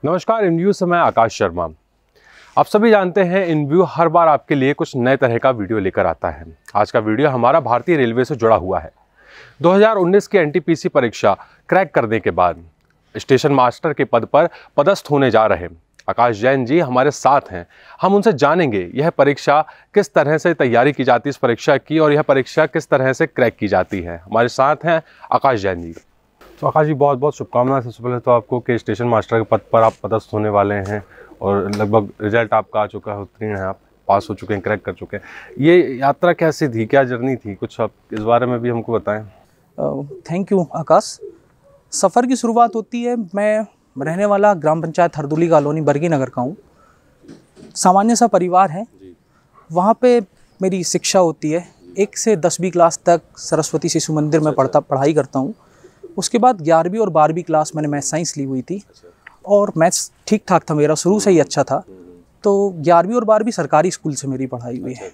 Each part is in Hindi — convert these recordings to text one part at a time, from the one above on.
नमस्कार, इनव्यू से मैं आकाश शर्मा। आप सभी जानते हैं इनव्यू हर बार आपके लिए कुछ नए तरह का वीडियो लेकर आता है। आज का वीडियो हमारा भारतीय रेलवे से जुड़ा हुआ है। 2019 की एनटीपीसी परीक्षा क्रैक करने के बाद स्टेशन मास्टर के पद पर पदस्थ होने जा रहे आकाश जैन जी हमारे साथ हैं। हम उनसे जानेंगे यह परीक्षा किस तरह से तैयारी की जाती है इस परीक्षा की, और यह परीक्षा किस तरह से क्रैक की जाती है। हमारे साथ हैं आकाश जैन जी। तो आकाश जी, बहुत बहुत शुभकामनाएं सबसे पहले तो आपको कि स्टेशन मास्टर के पद पर आप पदस्थ होने वाले हैं और लगभग रिजल्ट आपका आ चुका है, उत्तीर्ण है, आप पास हो चुके हैं, क्रैक कर चुके हैं। ये यात्रा कैसी थी, क्या जर्नी थी, कुछ आप इस बारे में भी हमको बताएं। थैंक यू आकाश। सफ़र की शुरुआत होती है, मैं रहने वाला ग्राम पंचायत हरदोली कॉलोनी बरगी नगर का हूँ। सामान्य सा परिवार है। वहाँ पे मेरी शिक्षा होती है। 1 से 10वीं क्लास तक सरस्वती शिशु मंदिर में पढ़ाई करता हूँ। उसके बाद 11वीं और 12वीं क्लास मैंने मैथ साइंस ली हुई थी और मैथ्स ठीक ठाक था, मेरा शुरू से ही अच्छा था। तो 11वीं और 12वीं सरकारी स्कूल से मेरी पढ़ाई हुई है।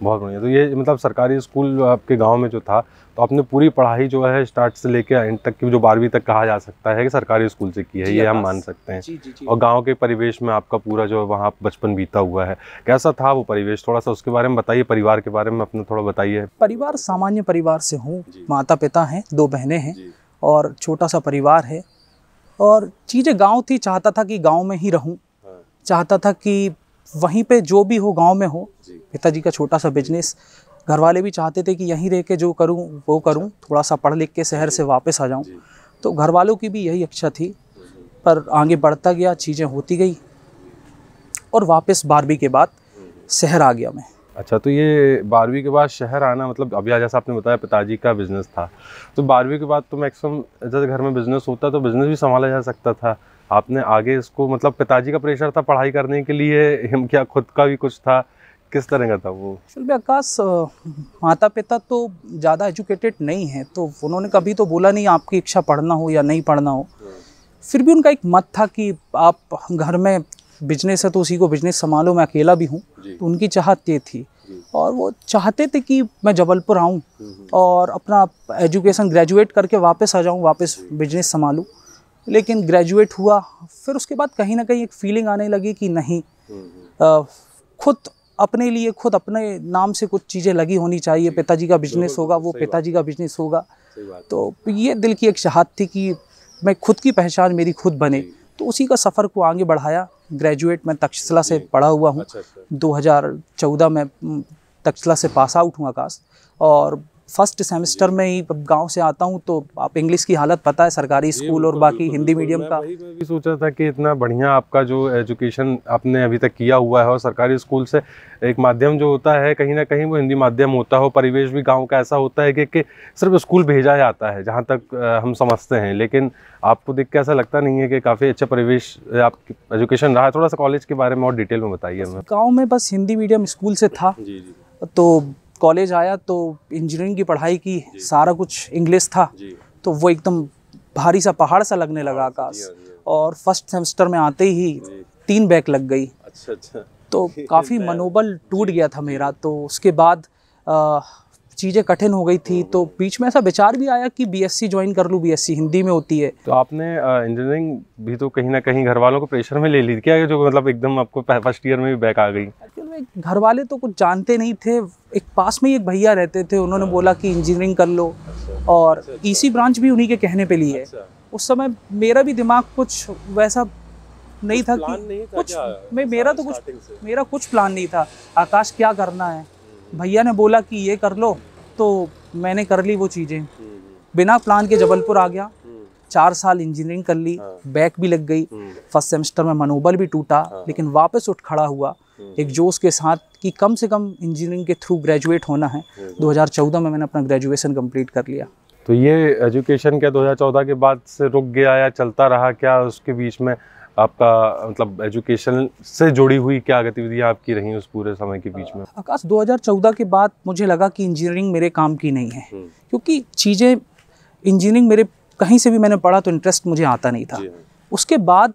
बहुत बढ़िया। तो ये मतलब सरकारी स्कूल आपके गांव में जो था, तो आपने पूरी पढ़ाई जो है स्टार्ट से लेकर एंड तक की, जो 12वीं तक कहा जा सकता है कि सरकारी स्कूल से की है, ये हम मान सकते हैं। जी। और गांव के परिवेश में आपका पूरा जो वहाँ बचपन बीता हुआ है, कैसा था वो परिवेश, थोड़ा सा उसके बारे में बताइए। परिवार के बारे में अपना थोड़ा बताइए। परिवार सामान्य परिवार से हूँ। माता पिता हैं, 2 बहनें हैं और छोटा सा परिवार है। और चीज़ें गाँव थी, चाहता था कि गाँव में ही रहूँ, चाहता था कि वहीं पे जो भी हो गांव में हो। पिताजी का छोटा सा बिजनेस, घर वाले भी चाहते थे कि यहीं रह के जो करूं वो करूं, थोड़ा सा पढ़ लिख के शहर से वापस आ जाऊं। तो घर वालों की भी यही इच्छा थी, पर आगे बढ़ता गया, चीज़ें होती गई और वापस 12वीं के बाद शहर आ गया मैं। अच्छा, तो ये 12वीं के बाद शहर आना, मतलब अभी जैसा आपने बताया पिताजी का बिजनेस था, तो 12वीं के बाद तो मैक्सिमम जैसे घर में बिजनेस होता तो बिजनेस भी संभाला जा सकता था। आपने आगे इसको, मतलब पिताजी का प्रेशर था पढ़ाई करने के लिए, हम क्या खुद का भी कुछ था, किस तरह का था वो? असल में आकाश, माता पिता तो ज़्यादा एजुकेटेड नहीं है, तो उन्होंने कभी तो बोला नहीं आपकी इच्छा पढ़ना हो या नहीं पढ़ना हो। फिर भी उनका एक मत था कि आप घर में बिजनेस है तो उसी को बिजनेस संभालो, मैं अकेला भी हूँ। तो उनकी चाहत ये थी और वो चाहते थे कि मैं जबलपुर आऊँ और अपना एजुकेशन ग्रेजुएट करके वापस आ जाऊँ, वापस बिजनेस संभालूँ। लेकिन ग्रेजुएट हुआ, फिर उसके बाद कहीं ना कहीं एक फीलिंग आने लगी कि नहीं, खुद अपने लिए, खुद अपने नाम से कुछ चीज़ें लगी होनी चाहिए। पिताजी का बिजनेस होगा, वो पिताजी का बिजनेस होगा। तो ये दिल की एक चाहत थी कि मैं खुद की पहचान मेरी खुद बने। तो उसी का सफ़र को आगे बढ़ाया। ग्रेजुएट मैं तक्षशिला से पढ़ा हुआ हूँ। 2014 में तक्षशिला से पास आउट हुआ आकाश, और फर्स्ट सेमेस्टर में ही गांव से आता हूं, तो आप इंग्लिश की हालत पता है, सरकारी स्कूल और बाकी हिंदी मीडियम का। मैं भी सोचा था कि इतना बढ़िया आपका जो एजुकेशन आपने अभी तक किया हुआ है, और सरकारी स्कूल से एक माध्यम जो होता है कहीं ना कहीं वो हिंदी माध्यम होता हो। परिवेश भी गांव का ऐसा होता है कि सिर्फ स्कूल भेजा जाता है, जहाँ तक हम समझते हैं। लेकिन आपको देख के ऐसा लगता नहीं है कि काफ़ी अच्छा परिवेश आपकी एजुकेशन रहा है। थोड़ा सा कॉलेज के बारे में और डिटेल में बताइए हमें। गाँव में बस हिंदी मीडियम स्कूल से था, तो कॉलेज आया तो इंजीनियरिंग की पढ़ाई की, सारा कुछ इंग्लिश था, तो वो एकदम भारी सा पहाड़ सा लगने लगा आकाश। और फर्स्ट सेमेस्टर में आते ही 3 बैक लग गई। अच्छा। तो काफ़ी मनोबल टूट गया था मेरा। तो उसके बाद चीज़ें कठिन हो गई थी, तो बीच में ऐसा विचार भी आया कि बीएससी ज्वाइन कर लूँ, बीएससी हिंदी में होती है। तो आपने इंजीनियरिंग भी तो कहीं ना कहीं घर वालों को प्रेशर में ले ली क्या, जो मतलब एकदम आपको फर्स्ट ईयर में भी बैक आ गई? घर वाले तो कुछ जानते नहीं थे। एक पास में ही एक भैया रहते थे, उन्होंने बोला कि इंजीनियरिंग कर लो, और ईसी ब्रांच भी उन्हीं के कहने पे ली है। उस समय मेरा भी दिमाग कुछ वैसा नहीं था कि कुछ मेरा कुछ प्लान नहीं था। आकाश क्या करना है, भैया ने बोला कि ये कर लो, तो मैंने कर ली वो चीज़ें। बिना प्लान के जबलपुर आ गया, 4 साल इंजीनियरिंग कर ली, बैक भी लग गई। फर्स्ट सेमेस्टर में मनोबल भी टूटा, लेकिन वापस उठ खड़ा हुआ एक जोश के साथ कि कम से कम इंजीनियरिंग के थ्रू ग्रेजुएट होना है। 2014 में मैंने अपना ग्रेजुएशन कंप्लीट कर लिया। तो ये एजुकेशन क्या 2014 के बाद से रुक गया या चलता रहा, क्या उसके बीच में आपका मतलब एजुकेशन से जुड़ी हुई क्या गतिविधियां आपकी रही उस पूरे समय के बीच में? आकाश, 2014 के बाद मुझे लगा कि इंजीनियरिंग मेरे काम की नहीं है, क्योंकि चीज़ें इंजीनियरिंग मेरे कहीं से भी मैंने पढ़ा तो इंटरेस्ट मुझे आता नहीं था। उसके बाद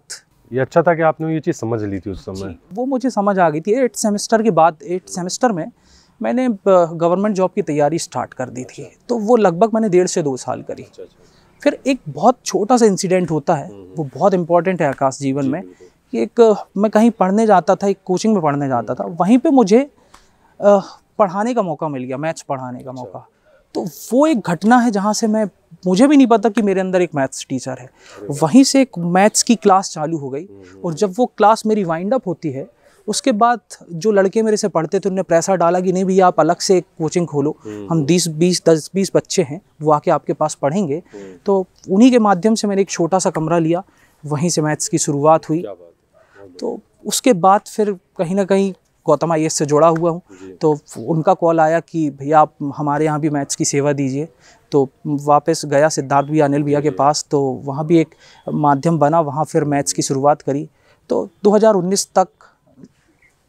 ये अच्छा था कि आपने ये चीज़ समझ ली थी उस समय। वो मुझे समझ आ गई थी। 8 सेमेस्टर के बाद, 8 सेमेस्टर में मैंने गवर्नमेंट जॉब की तैयारी स्टार्ट कर दी थी। तो वो लगभग मैंने 1.5 से 2 साल करी। फिर एक बहुत छोटा सा इंसिडेंट होता है, वो बहुत इंपॉर्टेंट है आकाश जीवन में, कि एक मैं कहीं पढ़ने जाता था, एक कोचिंग में पढ़ने जाता था, वहीं पे मुझे पढ़ाने का मौका मिल गया, मैथ्स पढ़ाने का मौका। तो वो एक घटना है जहाँ से मुझे भी नहीं पता कि मेरे अंदर एक मैथ्स टीचर है। वहीं से एक मैथ्स की क्लास चालू हो गई, और जब वो क्लास मेरी वाइंड अप होती है, उसके बाद जो लड़के मेरे से पढ़ते थे उन्होंने प्रेशर डाला कि नहीं भैया आप अलग से एक कोचिंग खोलो, हम 10-20 बच्चे हैं वो आके आपके पास पढ़ेंगे। तो उन्हीं के माध्यम से मैंने एक छोटा सा कमरा लिया, वहीं से मैथ्स की शुरुआत हुई। तो उसके बाद फिर कहीं ना कहीं गौतम IAS से जुड़ा हुआ हूँ, तो उनका कॉल आया कि भैया आप हमारे यहाँ भी मैथ्स की सेवा दीजिए। तो वापस गया सिद्धार्थ भैया, अनिल भैया के पास, तो वहाँ भी एक माध्यम बना, वहाँ फिर मैथ्स की शुरुआत करी। तो 2019 तक,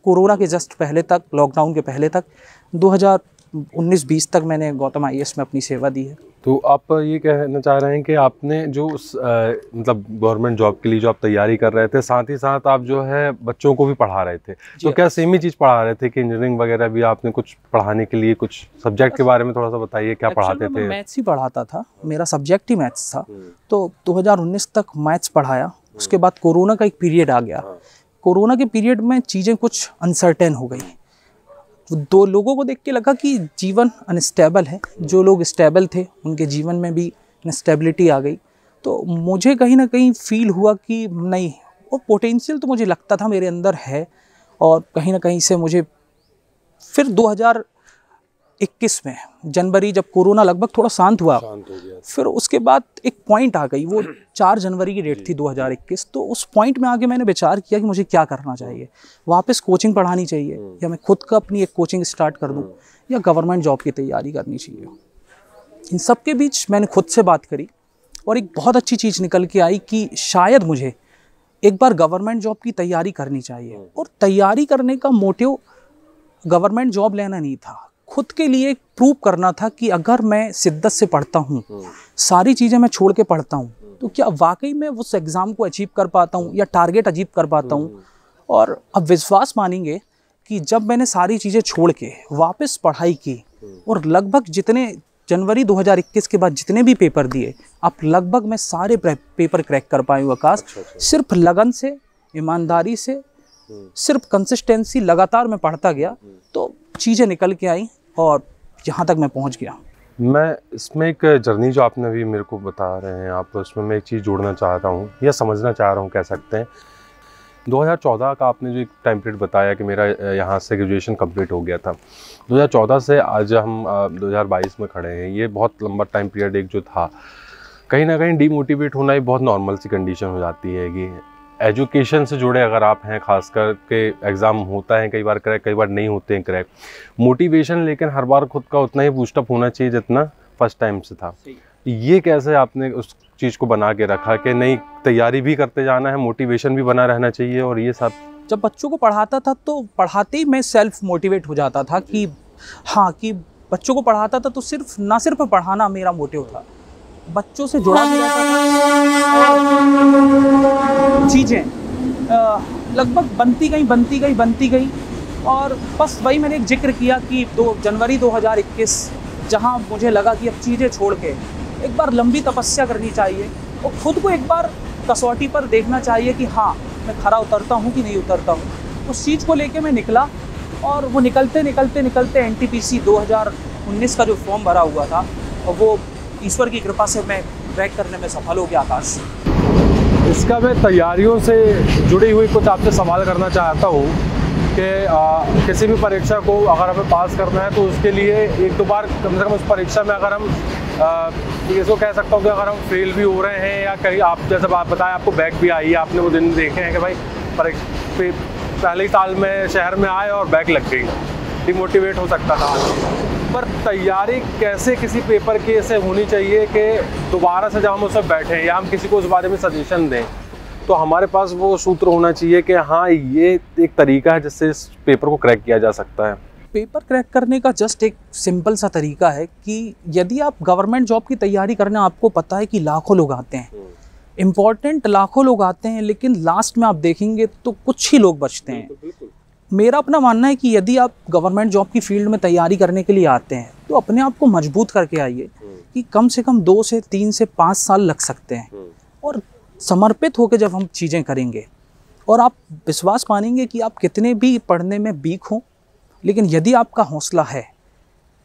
कोरोना के जस्ट पहले तक, लॉकडाउन के पहले तक, 2019-20 तक मैंने गौतम IAS में अपनी सेवा दी है। तो आप ये कहना चाह रहे हैं कि आपने जो मतलब गवर्नमेंट जॉब के लिए जो आप तैयारी कर रहे थे, साथ ही साथ आप जो है बच्चों को भी पढ़ा रहे थे, तो क्या सेम ही चीज़ पढ़ा रहे थे कि इंजीनियरिंग वगैरह भी आपने कुछ पढ़ाने के लिए, कुछ सब्जेक्ट के बारे में थोड़ा सा बताइए, क्या पढ़ाते थे? मैथ्स ही पढ़ाता था, मेरा सब्जेक्ट ही मैथ्स था। तो 2019 तक मैथ्स पढ़ाया। उसके बाद कोरोना का एक पीरियड आ गया। कोरोना के पीरियड में चीज़ें कुछ अनसर्टेन हो गई। दो लोगों को देख के लगा कि जीवन अनस्टेबल है, जो लोग स्टेबल थे उनके जीवन में भी अनस्टेबिलिटी आ गई। तो मुझे कहीं ना कहीं फील हुआ कि नहीं, और पोटेंशियल तो मुझे लगता था मेरे अंदर है, और कहीं ना कहीं से मुझे फिर 2021 में जनवरी, जब कोरोना लगभग थोड़ा शांत हुआ, फिर उसके बाद एक पॉइंट आ गई, वो 4 जनवरी की डेट थी 2021। तो उस पॉइंट में आके मैंने विचार किया कि मुझे क्या करना चाहिए, वापस कोचिंग पढ़ानी चाहिए, या मैं खुद का अपनी एक कोचिंग स्टार्ट कर दूं, या गवर्नमेंट जॉब की तैयारी करनी चाहिए। इन सब के बीच मैंने खुद से बात करी, और एक बहुत अच्छी चीज़ निकल के आई कि शायद मुझे एक बार गवर्नमेंट जॉब की तैयारी करनी चाहिए। और तैयारी करने का मोटिव गवर्नमेंट जॉब लेना नहीं था, खुद के लिए प्रूव करना था कि अगर मैं शिद्दत से पढ़ता हूँ, सारी चीज़ें मैं छोड़ के पढ़ता हूँ, तो क्या वाकई मैं उस एग्ज़ाम को अचीव कर पाता हूँ, या टारगेट अचीव कर पाता हूँ। और अब विश्वास मानेंगे कि जब मैंने सारी चीज़ें छोड़ के वापस पढ़ाई की, और लगभग जितने जनवरी 2021 के बाद जितने भी पेपर दिए, अब लगभग मैं सारे पेपर क्रैक कर पाई हूँ आकाश। सिर्फ लगन से, ईमानदारी से, सिर्फ कंसिस्टेंसी, लगातार मैं पढ़ता गया, तो चीज़ें निकल के आई और यहाँ तक मैं पहुँच गया। मैं इसमें एक जर्नी जो आपने अभी मेरे को बता रहे हैं आप, उसमें मैं एक चीज़ जोड़ना चाहता हूँ, या समझना चाह रहा हूँ कह सकते हैं। 2014 का आपने जो एक टाइम पीरियड बताया कि मेरा यहाँ से ग्रेजुएशन कंप्लीट हो गया था, 2014 से आज हम 2022 में खड़े हैं, ये बहुत लंबा टाइम पीरियड एक जो था, कहीं ना कहीं डीमोटिवेट होना ही बहुत नॉर्मल सी कंडीशन हो जाती है कि एजुकेशन से जुड़े अगर आप हैं, खासकर के एग्ज़ाम होता है कई बार क्रैक, कई बार नहीं होते हैं क्रैक, मोटिवेशन लेकिन हर बार खुद का उतना ही बूस्टअप होना चाहिए जितना फर्स्ट टाइम से था। ये कैसे आपने उस चीज़ को बना के रखा कि नहीं, तैयारी भी करते जाना है, मोटिवेशन भी बना रहना चाहिए, और ये सब? जब बच्चों को पढ़ाता था तो पढ़ाते ही मैं सेल्फ मोटिवेट हो जाता था कि हाँ, कि बच्चों को पढ़ाता था तो ना सिर्फ पढ़ाना मेरा मोटिव था, बच्चों से जुड़ा भी रहता था। चीज़ें लगभग बनती गई, और बस वही मैंने एक जिक्र किया कि जनवरी 2021, जहां मुझे लगा कि अब चीज़ें छोड़ के एक बार लंबी तपस्या करनी चाहिए, और खुद को एक बार कसौटी पर देखना चाहिए कि हाँ, मैं खरा उतरता हूँ कि नहीं उतरता हूँ। उस चीज़ को लेके मैं निकला, और वो निकलते NTPC 2019 का जो फॉर्म भरा हुआ था, और वो ईश्वर की कृपा से मैं क्रैक करने में सफल हो गया आकाश। इसका मैं तैयारियों से जुड़ी हुई कुछ आपसे सवाल करना चाहता हूँ कि किसी भी परीक्षा को अगर हमें पास करना है तो उसके लिए 1-2 बार कम से कम उस परीक्षा में अगर हम इसको कह सकता हूँ कि अगर हम फेल भी हो रहे हैं, या कहीं आप जैसे बात बताएं आपको बैक भी आई है, आपने वो दिन देखे हैं कि भाई पहले ही साल में शहर में आए और बैक लग गई, डिमोटिवेट हो सकता था। पर तैयारी कैसे किसी पेपर की ऐसे होनी चाहिए कि दोबारा से जब हम उसमें बैठें या हम किसी को उस बारे में सजेशन दें, तो हमारे पास वो सूत्र होना चाहिए कि हाँ, ये एक तरीका है जिससे इस पेपर को क्रैक किया जा सकता है। पेपर क्रैक करने का जस्ट एक सिंपल सा तरीका है कि यदि आप गवर्नमेंट जॉब की तैयारी करने, आपको पता है कि लाखों लोग आते हैं, इम्पॉर्टेंट लाखों लोग आते हैं, लेकिन लास्ट में आप देखेंगे तो कुछ ही लोग बचते हैं। मेरा अपना मानना है कि यदि आप गवर्नमेंट जॉब की फील्ड में तैयारी करने के लिए आते हैं तो अपने आप को मजबूत करके आइए, कि कम से कम 2 से 3 से 5 साल लग सकते हैं। और समर्पित होकर जब हम चीज़ें करेंगे, और आप विश्वास मानेंगे कि आप कितने भी पढ़ने में वीक हों, लेकिन यदि आपका हौसला है,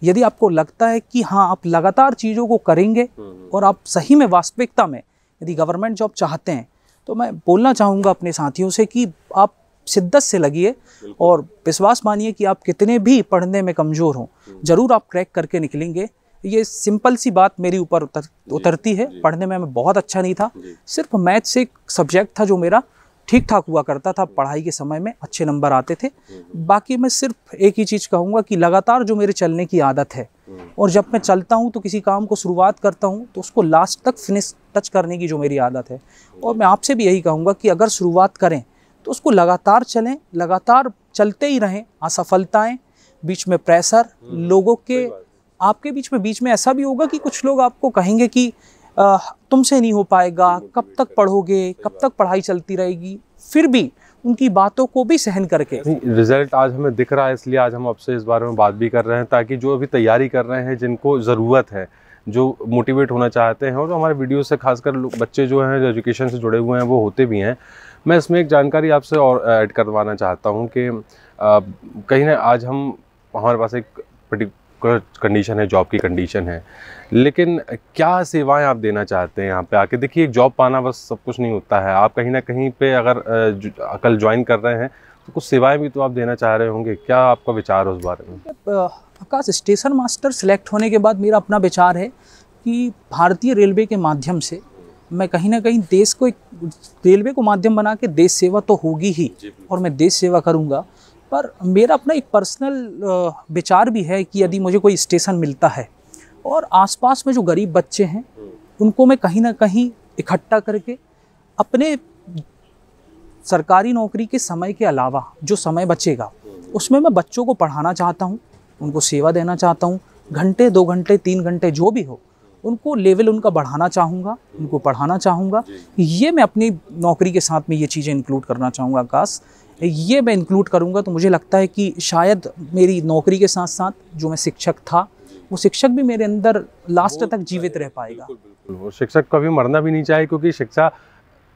यदि आपको लगता है कि हाँ आप लगातार चीज़ों को करेंगे और आप सही में वास्तविकता में यदि गवर्नमेंट जॉब चाहते हैं, तो मैं बोलना चाहूँगा अपने साथियों से कि आप शिद्दत से लगिए और विश्वास मानिए कि आप कितने भी पढ़ने में कमज़ोर हों, ज़रूर आप क्रैक करके निकलेंगे। ये सिंपल सी बात मेरी ऊपर उतरती है। पढ़ने में मैं बहुत अच्छा नहीं था, सिर्फ मैथ से एक सब्जेक्ट था जो मेरा ठीक ठाक हुआ करता था, पढ़ाई के समय में अच्छे नंबर आते थे। बाकी मैं सिर्फ एक ही चीज़ कहूँगा कि लगातार जो मेरे चलने की आदत है, और जब मैं चलता हूँ तो किसी काम को शुरुआत करता हूँ तो उसको लास्ट तक फिनिश टच करने की जो मेरी आदत है, और मैं आपसे भी यही कहूँगा कि अगर शुरुआत करें तो उसको लगातार चलें, लगातार चलते ही रहें। असफलताएं, बीच में प्रेशर, लोगों के आपके बीच में ऐसा भी होगा कि कुछ लोग आपको कहेंगे कि तुमसे नहीं हो पाएगा, कब तक पढ़ोगे, कब तक पढ़ाई चलती रहेगी, फिर भी उनकी बातों को भी सहन करके रिजल्ट आज हमें दिख रहा है, इसलिए आज हम आपसे इस बारे में बात भी कर रहे हैं, ताकि जो अभी तैयारी कर रहे हैं, जिनको ज़रूरत है, जो मोटिवेट होना चाहते हैं, और हमारे वीडियो से खासकर बच्चे जो हैं, जो एजुकेशन से जुड़े हुए हैं, वो होते भी हैं। मैं इसमें एक जानकारी आपसे और ऐड करवाना चाहता हूँ कि कहीं ना आज हमारे पास एक पर्टिकुलर कंडीशन है, जॉब की कंडीशन है, लेकिन क्या सेवाएं आप देना चाहते हैं यहाँ पे आके? देखिए, एक जॉब पाना बस सब कुछ नहीं होता है। आप कहीं ना कहीं पे अगर कल ज्वाइन कर रहे हैं तो कुछ सेवाएं भी तो आप देना चाह रहे होंगे। क्या आपका विचार है उस बारे में? आकाश, स्टेशन मास्टर सिलेक्ट होने के बाद मेरा अपना विचार है कि भारतीय रेलवे के माध्यम से मैं कहीं ना कहीं देश को, एक रेलवे को माध्यम बना के देश सेवा तो होगी ही, और मैं देश सेवा करूँगा। पर मेरा अपना एक पर्सनल विचार भी है कि यदि मुझे कोई स्टेशन मिलता है और आसपास में जो गरीब बच्चे हैं उनको मैं कहीं ना कहीं इकट्ठा करके अपने सरकारी नौकरी के समय के अलावा जो समय बचेगा उसमें मैं बच्चों को पढ़ाना चाहता हूँ, उनको सेवा देना चाहता हूँ। घंटे, 2 घंटे, 3 घंटे जो भी हो, उनको लेवल उनका बढ़ाना चाहूँगा, उनको पढ़ाना चाहूँगा। ये मैं अपनी नौकरी के साथ में ये चीज़ें इंक्लूड करना चाहूँगा आकाश। ये मैं इंक्लूड करूँगा तो मुझे लगता है कि शायद मेरी नौकरी के साथ साथ जो मैं शिक्षक था, वो शिक्षक भी मेरे अंदर लास्ट तक जीवित रह पाएगा। और शिक्षक कभी मरना भी नहीं चाहिए, क्योंकि शिक्षा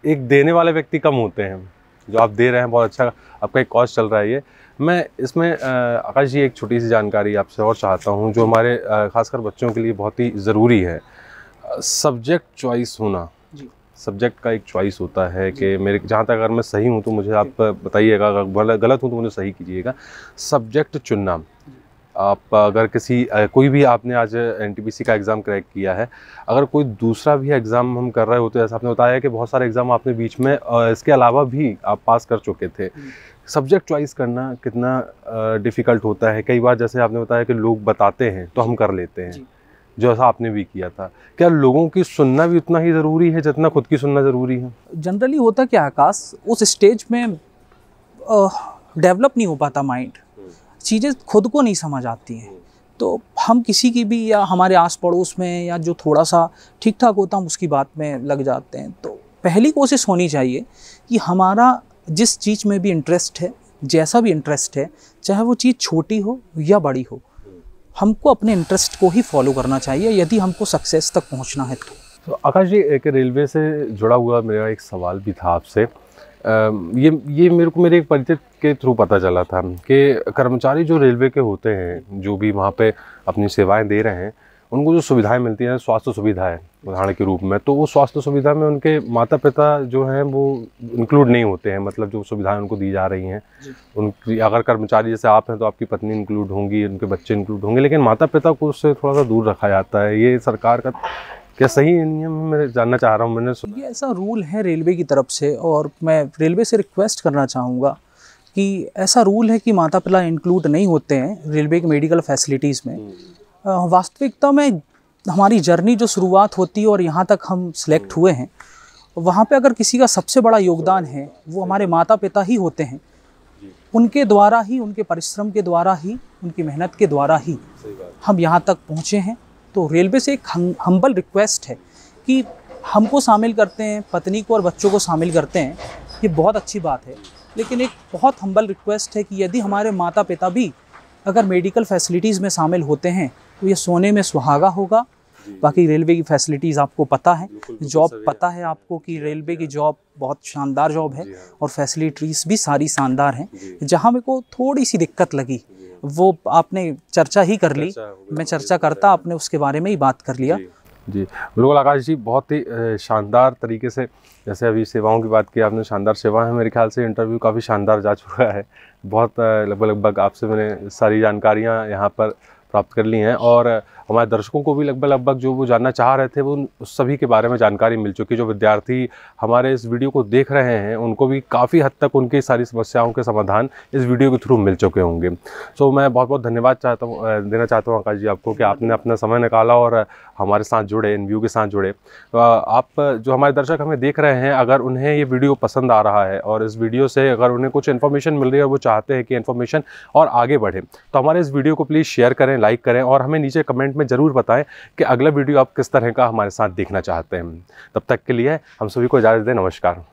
एक देने वाले व्यक्ति कम होते हैं। जो आप दे रहे हैं, बहुत अच्छा आपका एक कॉज चल रहा है। ये मैं इसमें आकाश जी एक छोटी सी जानकारी आपसे और चाहता हूँ, जो हमारे खासकर बच्चों के लिए बहुत ही ज़रूरी है। सब्जेक्ट चॉइस होना, सब्जेक्ट का एक चॉइस होता है कि मेरे, जहाँ तक अगर मैं सही हूँ तो मुझे आप बताइएगा, अगर गलत हूँ तो मुझे सही कीजिएगा। सब्जेक्ट चुनना, आप अगर कोई भी आपने आज एनटीपीसी का एग्ज़ाम क्रैक किया है, अगर कोई दूसरा भी एग्ज़ाम हम कर रहे होते हैं, जैसे आपने बताया कि बहुत सारे एग्ज़ाम आपने बीच में इसके अलावा भी आप पास कर चुके थे, सब्जेक्ट चॉइस करना कितना डिफ़िकल्ट होता है। कई बार जैसे आपने बताया कि लोग बताते हैं तो हम कर लेते हैं, जो ऐसा आपने भी किया था। क्या लोगों की सुनना भी उतना ही ज़रूरी है जितना खुद की सुनना ज़रूरी है? जनरली होता क्या आकाश, उस स्टेज में डेवलप नहीं हो पाता माइंड, चीज़ें खुद को नहीं समझ आती हैं, तो हम किसी की भी, या हमारे आस पड़ोस में, या जो थोड़ा सा ठीक ठाक होता हम उसकी बात में लग जाते हैं। तो पहली कोशिश होनी चाहिए कि हमारा जिस चीज़ में भी इंटरेस्ट है, जैसा भी इंटरेस्ट है, चाहे वो चीज़ छोटी हो या बड़ी हो, हमको अपने इंटरेस्ट को ही फॉलो करना चाहिए यदि हमको सक्सेस तक पहुंचना है। तो आकाश जी, एक रेलवे से जुड़ा हुआ मेरा एक सवाल भी था आपसे। ये मेरे को मेरे एक परिचित के थ्रू पता चला था कि कर्मचारी जो रेलवे के होते हैं, जो भी वहाँ पे अपनी सेवाएं दे रहे हैं, उनको जो सुविधाएं मिलती हैं, स्वास्थ्य सुविधाएं उदाहरण के रूप में, तो वो स्वास्थ्य सुविधा में उनके माता पिता जो हैं वो इंक्लूड नहीं होते हैं। मतलब जो सुविधाएं उनको दी जा रही हैं, उनकी अगर कर्मचारी जैसे आप हैं तो आपकी पत्नी इंक्लूड होंगी, उनके बच्चे इंक्लूड होंगे, लेकिन माता पिता को उससे थोड़ा सा दूर रखा जाता है। ये सरकार का क्या सही नियम है? मैं जानना चाह रहा हूँ। मैंने ये ऐसा रूल है रेलवे की तरफ से, और मैं रेलवे से रिक्वेस्ट करना चाहूँगा कि ऐसा रूल है कि माता पिता इंक्लूड नहीं होते हैं रेलवे की मेडिकल फैसिलिटीज़ में। वास्तविकता में हमारी जर्नी जो शुरुआत होती है और यहाँ तक हम सिलेक्ट हुए हैं, वहाँ पे अगर किसी का सबसे बड़ा योगदान है वो हमारे माता पिता ही होते हैं। उनके द्वारा ही, उनके परिश्रम के द्वारा ही, उनकी मेहनत के द्वारा ही हम यहाँ तक पहुँचे हैं। तो रेलवे से एक हम्बल रिक्वेस्ट है कि हमको शामिल करते हैं, पत्नी को और बच्चों को शामिल करते हैं, ये बहुत अच्छी बात है, लेकिन एक बहुत हम्बल रिक्वेस्ट है कि यदि हमारे माता पिता भी अगर मेडिकल फैसिलिटीज़ में शामिल होते हैं तो ये सोने में सुहागा होगा। बाकी रेलवे की फैसिलिटीज़ आपको पता है, जॉब पता है आपको कि रेलवे की जॉब बहुत शानदार जॉब है और फैसिलिटीज़ भी सारी शानदार हैं। जहाँ मेरे को थोड़ी सी दिक्कत लगी वो आपने चर्चा ही कर ली, मैं चर्चा करता, आपने उसके बारे में ही बात कर लिया। जी बिल्कुल आकाश जी, बहुत ही शानदार तरीके से, जैसे अभी सेवाओं की बात की आपने, शानदार सेवा है, मेरे ख्याल से इंटरव्यू काफ़ी शानदार जा चुका है। बहुत लगभग आपसे मैंने सारी जानकारियाँ यहाँ पर प्राप्त कर ली हैं और हमारे दर्शकों को भी लगभग जो वो जानना चाह रहे थे वो उस सभी के बारे में जानकारी मिल चुकी है। जो विद्यार्थी हमारे इस वीडियो को देख रहे हैं उनको भी काफ़ी हद तक उनकी सारी समस्याओं के समाधान इस वीडियो के थ्रू मिल चुके होंगे। सो मैं बहुत बहुत धन्यवाद देना चाहता हूँ आकाश जी आपको कि आपने अपना समय निकाला और हमारे साथ जुड़े, इनव्यू के साथ जुड़े। आप जो हमारे दर्शक हमें देख रहे हैं, अगर उन्हें ये वीडियो पसंद आ रहा है और इस वीडियो से अगर उन्हें कुछ इन्फॉर्मेशन मिल रही है और वो चाहते हैं कि इन्फॉर्मेशन और आगे बढ़े, तो हमारे इस वीडियो को प्लीज़ शेयर करें, लाइक करें और हमें नीचे कमेंट में ज़रूर बताएं कि अगला वीडियो आप किस तरह का हमारे साथ देखना चाहते हैं। तब तक के लिए हम सभी को इजाज़त दें। नमस्कार।